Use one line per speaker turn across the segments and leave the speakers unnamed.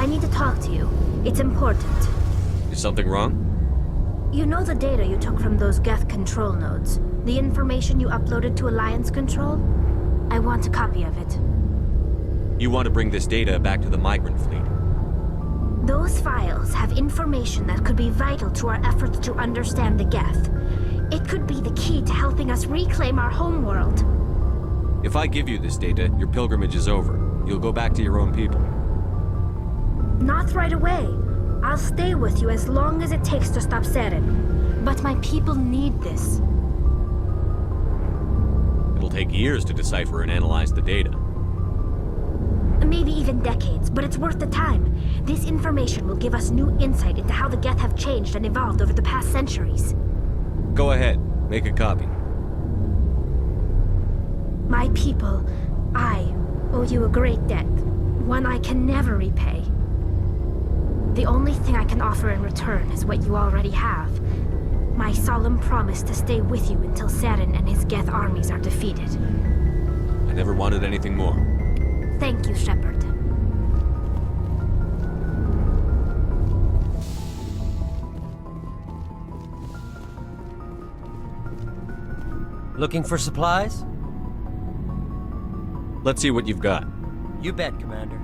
I need to talk to you. It's important.
Is something wrong?
You know the data you took from those Geth control nodes? The information you uploaded to Alliance Control? I want a copy of it.
You want to bring this data back to the migrant fleet?
Those files have information that could be vital to our efforts to understand the Geth. It could be the key to helping us reclaim our homeworld.
If I give you this data, your pilgrimage is over. You'll go back to your own people.
Not right away. I'll stay with you as long as it takes to stop Saren. But my people need this.
It'll take years to decipher and analyze the data.
Maybe even decades, but it's worth the time. This information will give us new insight into how the Geth have changed and evolved over the past centuries.
Go ahead, make a copy.
My people, I owe you a great debt. One I can never repay. The only thing I can offer in return is what you already have. My solemn promise to stay with you until Saren and his Geth armies are defeated.
I never wanted anything more.
Thank you, Shepard.
Looking for supplies?
Let's see what you've got.
You bet, Commander.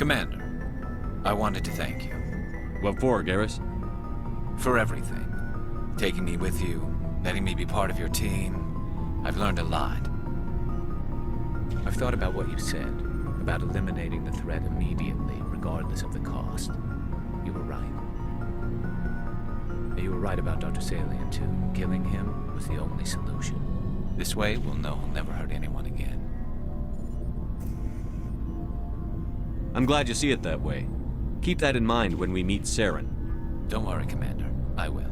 Commander, I wanted to thank you
What for, Garrus?
for everything. Taking me with you, letting me be part of your team. I've learned a lot.
I've thought about what you said, about eliminating the threat immediately, regardless of the cost. You were right. And you were right about Dr. Salian, too. Killing him was the only solution. This way, we'll know he'll never hurt anyone again.
I'm glad you see it that way. Keep that in mind when we meet Saren.
Don't worry, Commander. I will.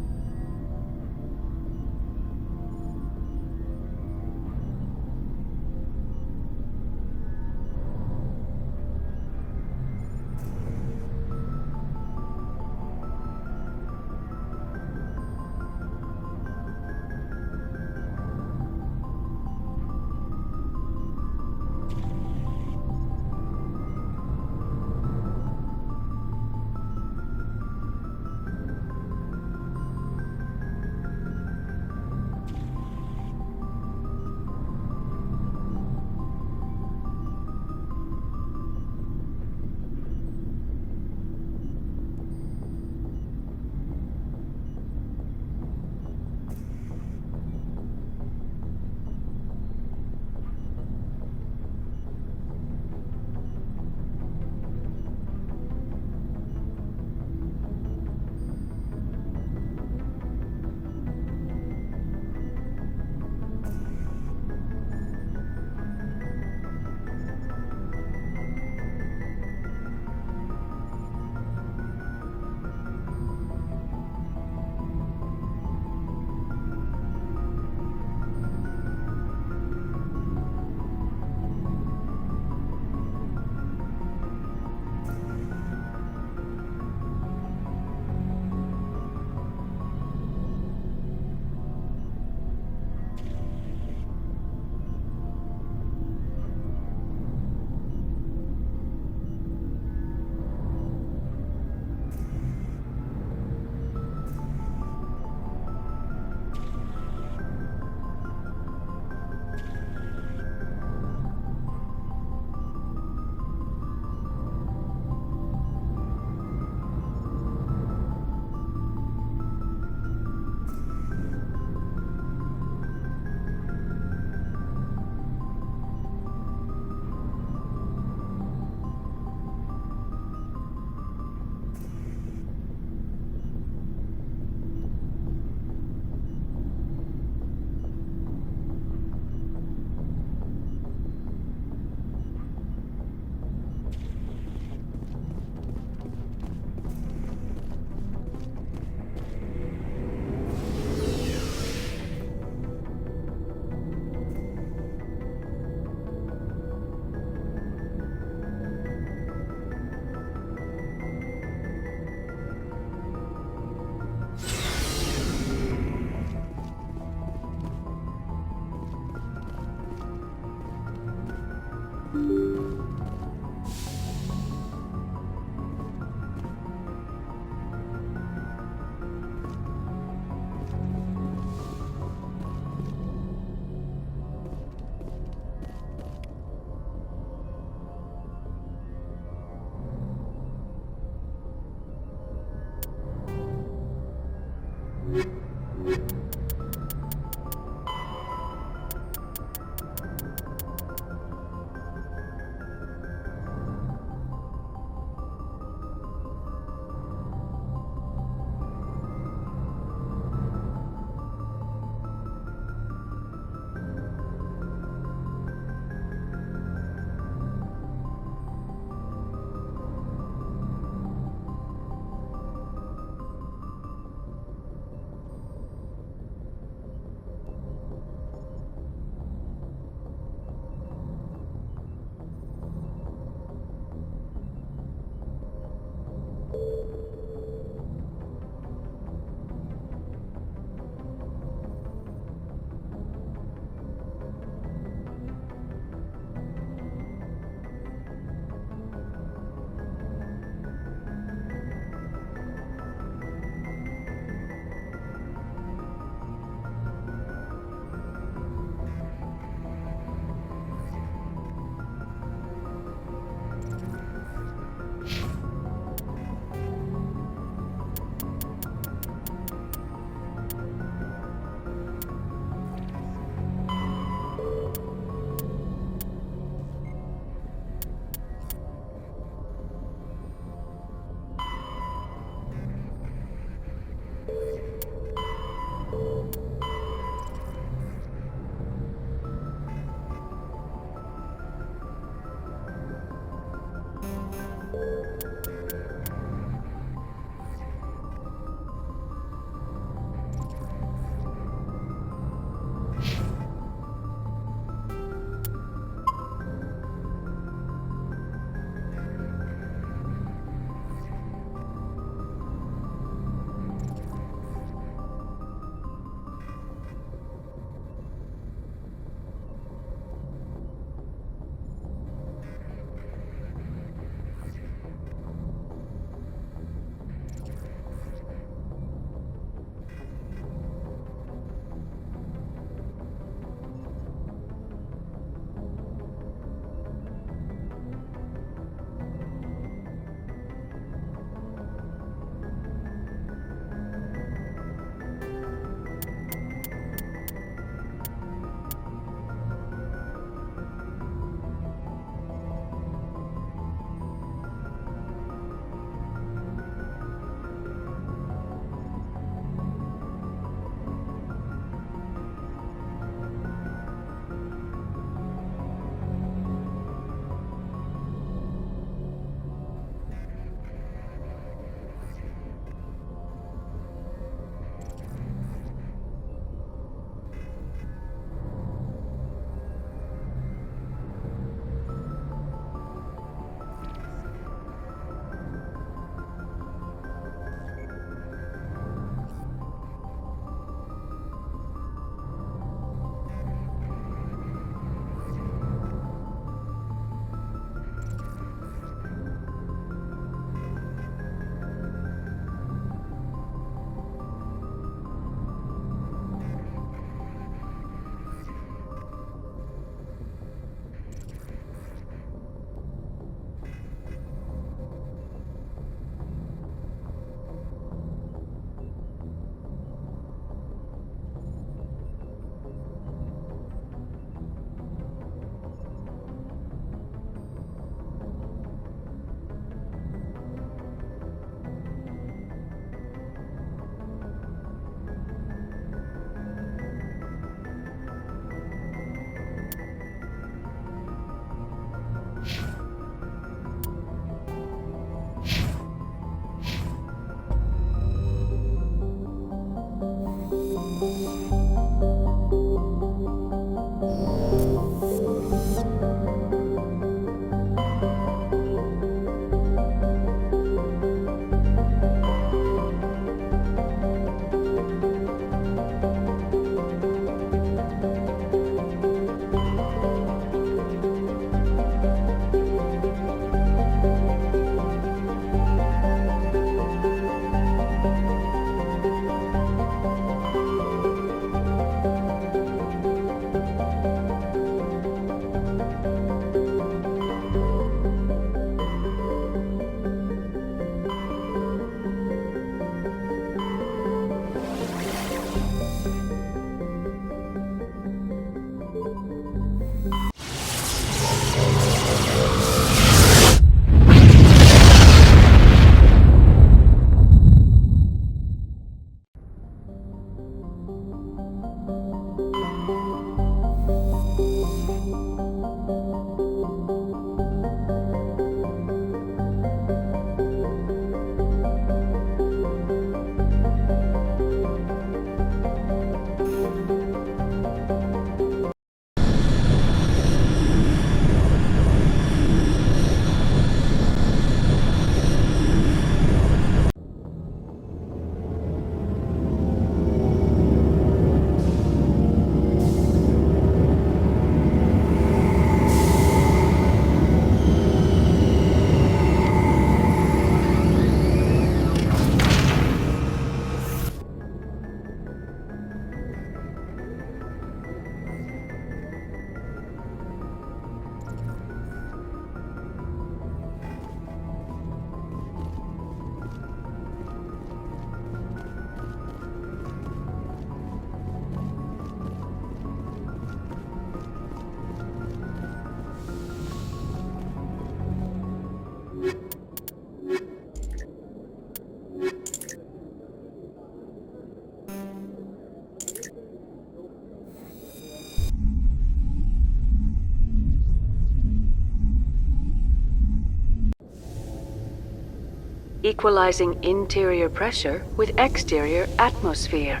equalizing interior pressure with exterior atmosphere.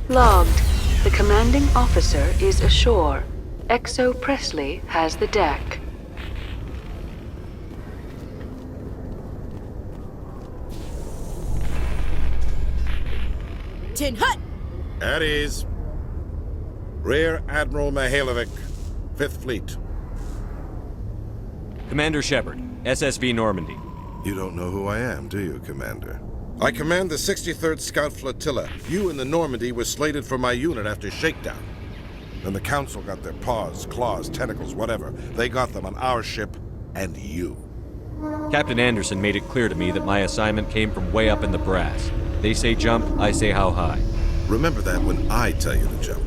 Logged. The commanding officer is ashore. Exo Presley has the deck.
Tin Hut!
At ease. Rear Admiral Mihailovic, 5th Fleet.
Commander Shepard, SSV Normandy.
You don't know who I am, do you, Commander? I command the 63rd Scout Flotilla. You and the Normandy were slated for my unit after shakedown. Then the Council got their paws, claws, tentacles, whatever. They got them on our ship and you.
Captain Anderson made it clear to me that my assignment came from way up in the brass. They say jump, I say how high.
Remember that when I tell you to jump.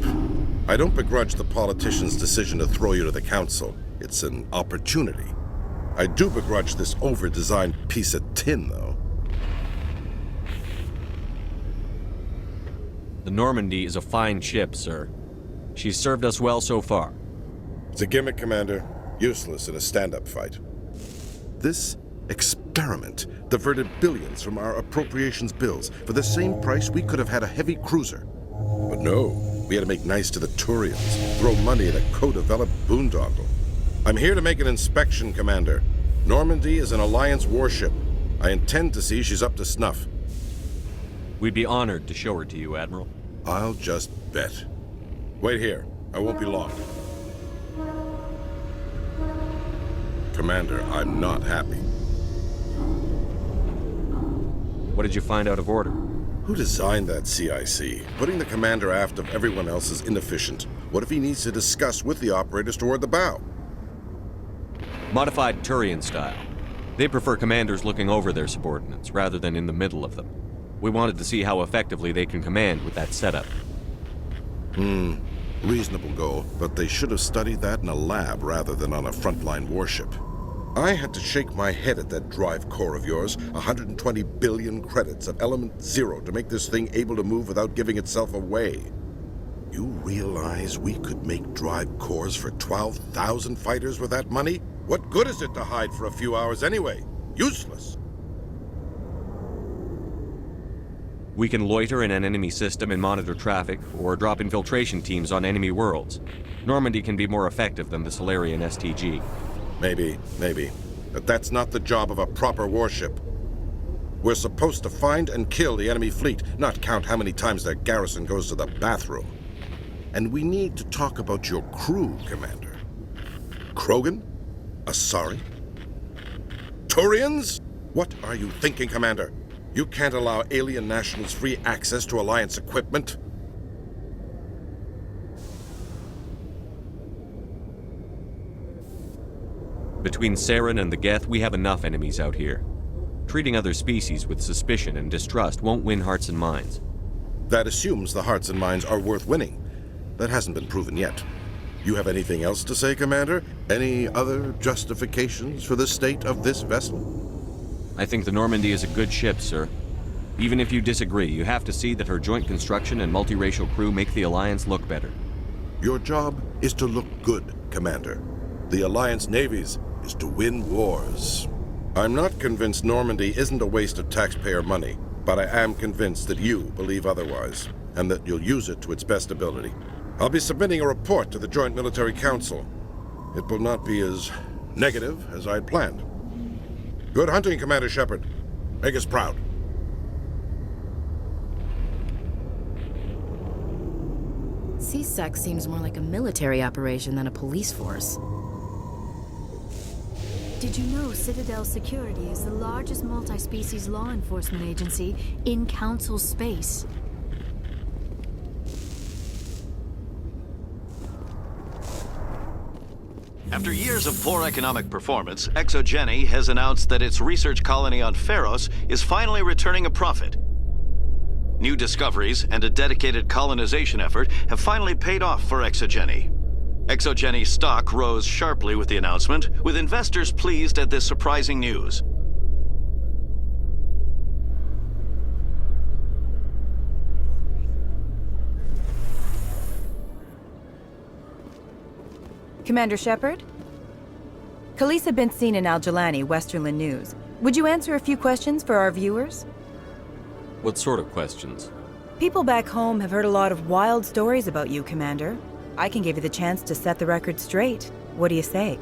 I don't begrudge the politician's decision to throw you to the Council. It's an opportunity. I do begrudge this over-designed piece of tin, though.
The Normandy is a fine ship, sir. She's served us well so far.
It's a gimmick, Commander. Useless in a stand-up fight. This experiment diverted billions from our appropriations bills. For the same price, we could have had a heavy cruiser. But no, we had to make nice to the Turians, throw money at a co-developed boondoggle. I'm here to make an inspection, Commander. Normandy is an Alliance warship. I intend to see she's up to snuff.
We'd be honored to show her to you, Admiral.
I'll just bet. Wait here. I won't be long. Commander, I'm not happy.
What did you find out of order?
Who designed that CIC? Putting the commander aft of everyone else is inefficient. What if he needs to discuss with the operators toward the bow?
Modified Turian style. They prefer commanders looking over their subordinates rather than in the middle of them. We wanted to see how effectively they can command with that setup.
Reasonable goal, but they should have studied that in a lab rather than on a frontline warship. I had to shake my head at that drive core of yours. 120 billion credits of element 0 to make this thing able to move without giving itself away. You realize we could make drive cores for 12,000 fighters with that money? What good is it to hide for a few hours anyway? Useless.
We can loiter in an enemy system and monitor traffic, or drop infiltration teams on enemy worlds. Normandy can be more effective than the Solarian STG.
Maybe. But that's not the job of a proper warship. We're supposed to find and kill the enemy fleet, not count how many times their garrison goes to the bathroom. And we need to talk about your crew, Commander. Krogan? Asari? Turians? What are you thinking, Commander? You can't allow alien nationals free access to Alliance equipment.
Between Saren and the Geth, we have enough enemies out here. Treating other species with suspicion and distrust won't win hearts and minds.
That assumes the hearts and minds are worth winning. That hasn't been proven yet. You have anything else to say, Commander? Any other justifications for the state of this vessel?
I think the Normandy is a good ship, sir. Even if you disagree, you have to see that her joint construction and multiracial crew make the Alliance look better.
Your job is to look good, Commander. The Alliance navies is to win wars. I'm not convinced Normandy isn't a waste of taxpayer money, but I am convinced that you believe otherwise, and that you'll use it to its best ability. I'll be submitting a report to the Joint Military Council. It will not be as negative as I'd planned. Good hunting, Commander Shepard. Make us proud.
CSEC seems more like a military operation than a police force.
Did you know Citadel Security is the largest multi-species law enforcement agency in Council space?
After years of poor economic performance, ExoGeni has announced that its research colony on Pharos is finally returning a profit. New discoveries and a dedicated colonization effort have finally paid off for ExoGeni. ExoGeni stock rose sharply with the announcement, with investors pleased at this surprising news.
Commander Shepard? Khalees had been seen in Al Jalani, Westerland News. Would you answer a few questions for our viewers?
What sort of questions?
People back home have heard a lot of wild stories about you, Commander. I can give you the chance to set the record straight. What do you say?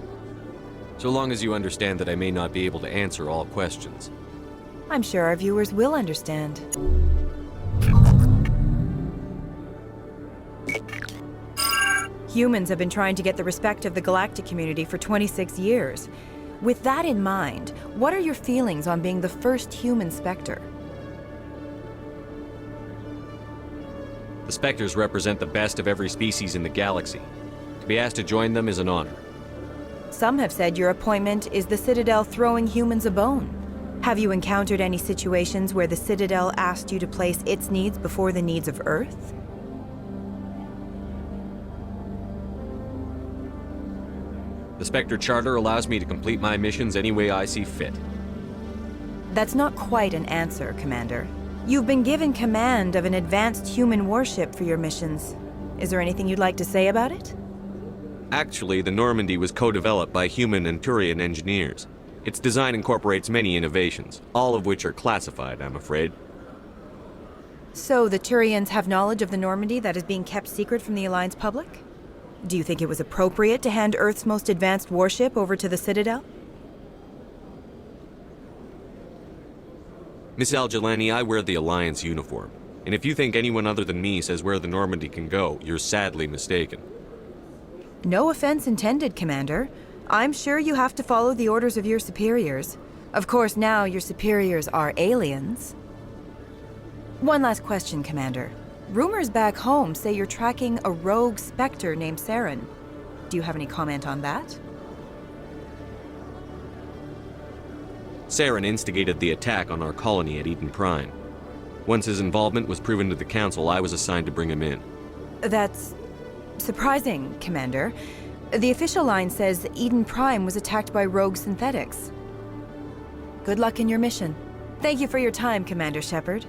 So long as you understand that I may not be able to answer all questions.
I'm sure our viewers will understand. Humans have been trying to get the respect of the galactic community for 26 years. With that in mind, what are your feelings on being the first human Spectre?
The Spectres represent the best of every species in the galaxy. To be asked to join them is an honor.
Some have said your appointment is the Citadel throwing humans a bone. Have you encountered any situations where the Citadel asked you to place its needs before the needs of Earth?
The Spectre Charter allows me to complete my missions any way I see fit.
That's not quite an answer, Commander. You've been given command of an advanced human warship for your missions. Is there anything you'd like to say about it?
Actually, the Normandy was co-developed by human and Turian engineers. Its design incorporates many innovations, all of which are classified, I'm afraid.
So the Turians have knowledge of the Normandy that is being kept secret from the Alliance public? Do you think it was appropriate to hand Earth's most advanced warship over to the Citadel?
Miss Al-Jelani, I wear the Alliance uniform. And if you think anyone other than me says where the Normandy can go, you're sadly mistaken.
No offense intended, Commander. I'm sure you have to follow the orders of your superiors. Of course, now your superiors are aliens. One last question, Commander. Rumors back home say you're tracking a rogue Spectre named Saren. Do you have any comment on that?
Saren instigated the attack on our colony at Eden Prime. Once his involvement was proven to the Council, I was assigned to bring him in.
That's surprising, Commander. The official line says Eden Prime was attacked by rogue synthetics. Good luck in your mission. Thank you for your time, Commander Shepard.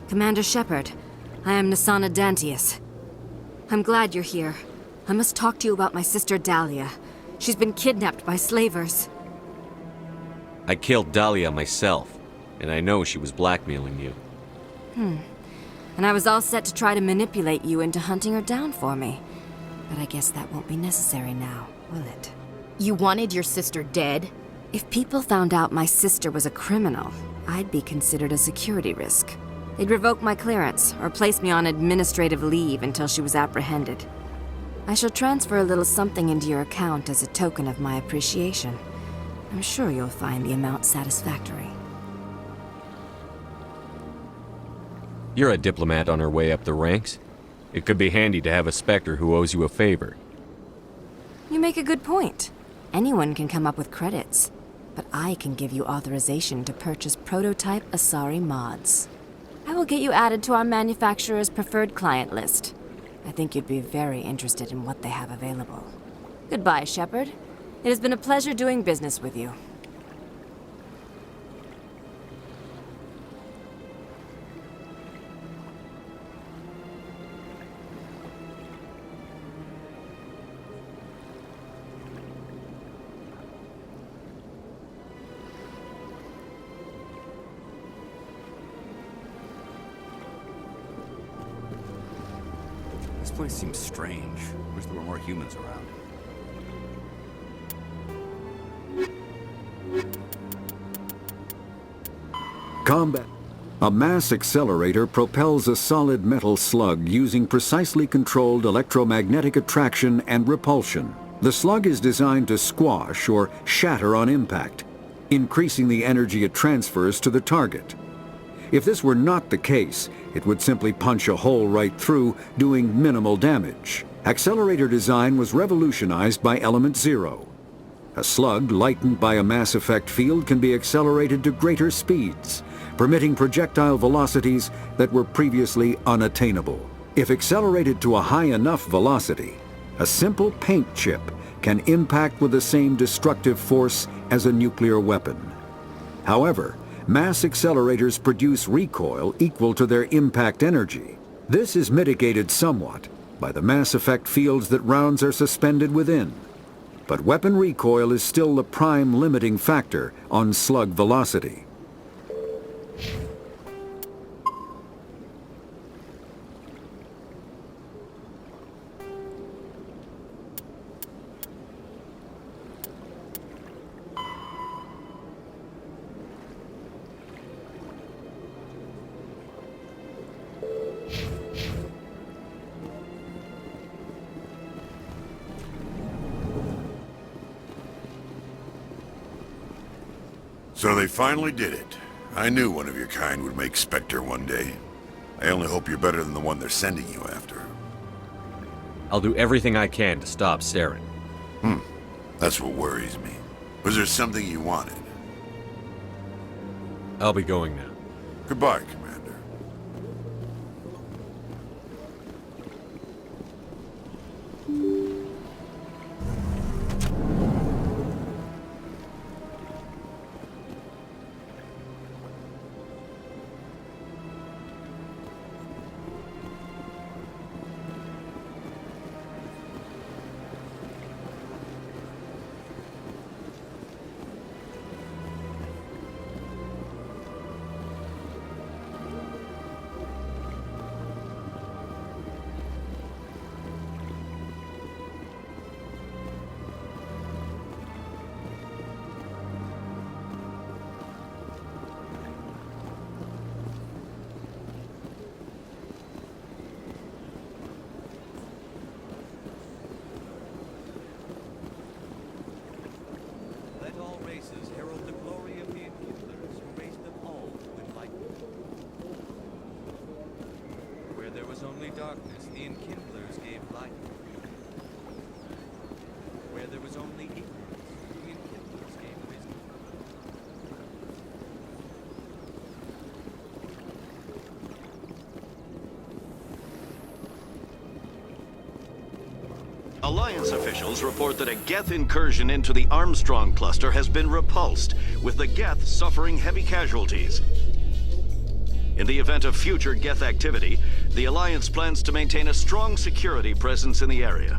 Commander Shepard, I am Nasana Dantius. I'm glad you're here. I must talk to you about my sister Dahlia. She's been kidnapped by slavers.
I killed Dahlia myself, and I know she was blackmailing you.
And I was all set to try to manipulate you into hunting her down for me. But I guess that won't be necessary now, will it?
You wanted your sister dead?
If people found out my sister was a criminal, I'd be considered a security risk. They'd revoke my clearance, or place me on administrative leave until she was apprehended. I shall transfer a little something into your account as a token of my appreciation. I'm sure you'll find the amount satisfactory.
You're a diplomat on her way up the ranks. It could be handy to have a Spectre who owes you a favor.
You make a good point. Anyone can come up with credits, but I can give you authorization to purchase prototype Asari mods. I will get you added to our manufacturer's preferred client list. I think you'd be very interested in what they have available. Goodbye, Shepard. It has been a pleasure doing business with you.
This place seems strange. Wish there were more humans around.
Combat. A mass accelerator propels a solid metal slug using precisely controlled electromagnetic attraction and repulsion. The slug is designed to squash or shatter on impact, increasing the energy it transfers to the target. If this were not the case, it would simply punch a hole right through, doing minimal damage. Accelerator design was revolutionized by Element Zero. A slug lightened by a mass effect field can be accelerated to greater speeds, permitting projectile velocities that were previously unattainable. If accelerated to a high enough velocity, a simple paint chip can impact with the same destructive force as a nuclear weapon. However, mass accelerators produce recoil equal to their impact energy. This is mitigated somewhat by the mass effect fields that rounds are suspended within. But weapon recoil is still the prime limiting factor on slug velocity.
So they finally did it. I knew one of your kind would make Spectre one day. I only hope you're better than the one they're sending you after.
I'll do everything I can to stop Saren.
That's what worries me. Was there something you wanted?
I'll be going now.
Goodbye, Commander.
Darkness, the Enkindlers gave light. Where there was only ignorance, the Enkindlers gave wisdom.
Alliance officials report that a Geth incursion into the Armstrong cluster has been repulsed, with the Geth suffering heavy casualties. In the event of future Geth activity, the Alliance plans to maintain a strong security presence in the area.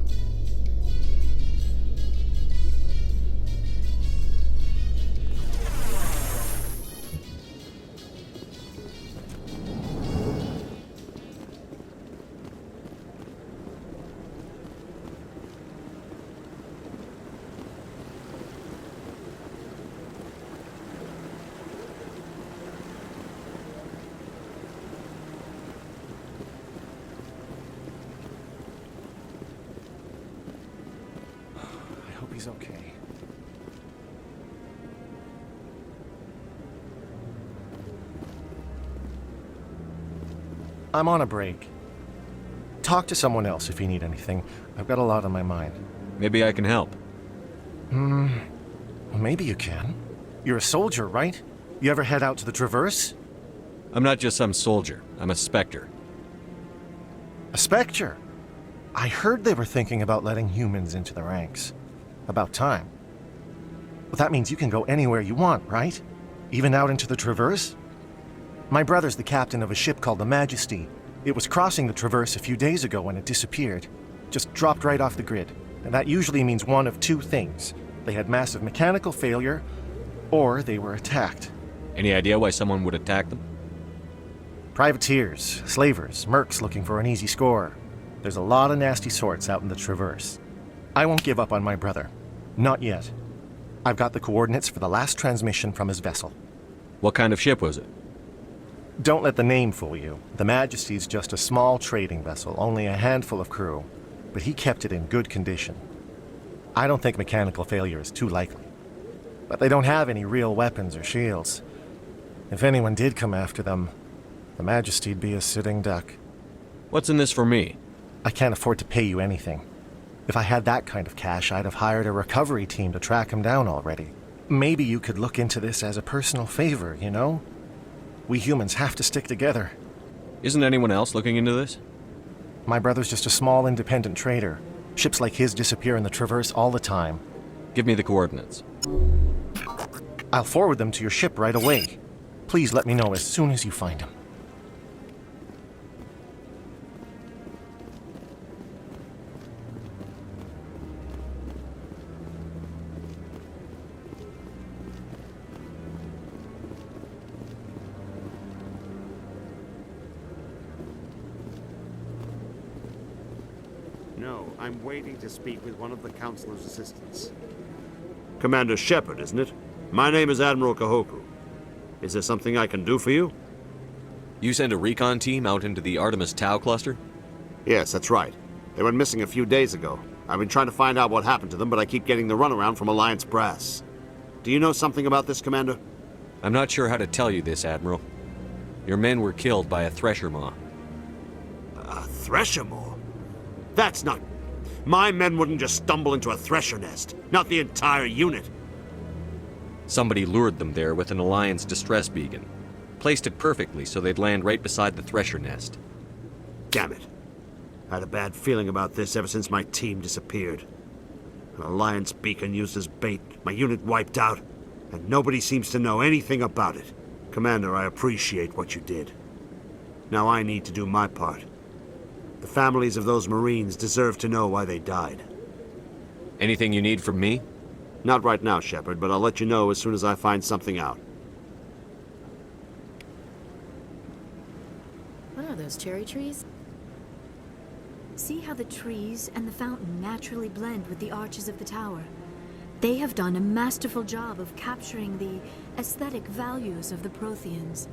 He's okay. I'm on a break. Talk to someone else if you need anything. I've got a lot on my mind.
Maybe I can help.
Well, maybe you can. You're a soldier, right? You ever head out to the Traverse?
I'm not just some soldier. I'm a Spectre.
A Spectre? I heard they were thinking about letting humans into the ranks. About time. Well, that means you can go anywhere you want, right? Even out into the Traverse? My brother's the captain of a ship called the Majesty. It was crossing the Traverse a few days ago when it disappeared. Just dropped right off the grid. And that usually means one of two things. They had massive mechanical failure, or they were attacked.
Any idea why someone would attack them?
Privateers, slavers, mercs looking for an easy score. There's a lot of nasty sorts out in the Traverse. I won't give up on my brother. Not yet. I've got the coordinates for the last transmission from his vessel.
What kind of ship was it?
Don't let the name fool you. The Majesty's just a small trading vessel, only a handful of crew. But he kept it in good condition. I don't think mechanical failure is too likely. But they don't have any real weapons or shields. If anyone did come after them, the Majesty'd be a sitting duck.
What's in this for me?
I can't afford to pay you anything. If I had that kind of cash, I'd have hired a recovery team to track him down already. Maybe you could look into this as a personal favor, you know? We humans have to stick together.
Isn't anyone else looking into this?
My brother's just a small independent trader. Ships like his disappear in the Traverse all the time.
Give me the coordinates.
I'll forward them to your ship right away. Please let me know as soon as you find them.
No, I'm waiting to speak with one of the Councilor's assistants. Commander Shepard, isn't it? My name is Admiral Kahoku. Is there something I can do for you?
You sent a recon team out into the Artemis Tau cluster?
Yes, that's right. They went missing a few days ago. I've been trying to find out what happened to them, but I keep getting the runaround from Alliance brass. Do you know something about this, Commander?
I'm not sure how to tell you this, Admiral. Your men were killed by a Thresher Maw.
A Thresher Maw? That's not... My men wouldn't just stumble into a Thresher nest. Not the entire unit.
Somebody lured them there with an Alliance distress beacon. Placed it perfectly so they'd land right beside the Thresher nest.
Damn it. I had a bad feeling about this ever since my team disappeared. An Alliance beacon used as bait, my unit wiped out, and nobody seems to know anything about it. Commander, I appreciate what you did. Now I need to do my part. The families of those Marines deserve to know why they died.
Anything you need from me?
Not right now, Shepard, but I'll let you know as soon as I find something out.
What are those, cherry trees? See how the trees and the fountain naturally blend with the arches of the tower. They have done a masterful job of capturing the aesthetic values of the Protheans.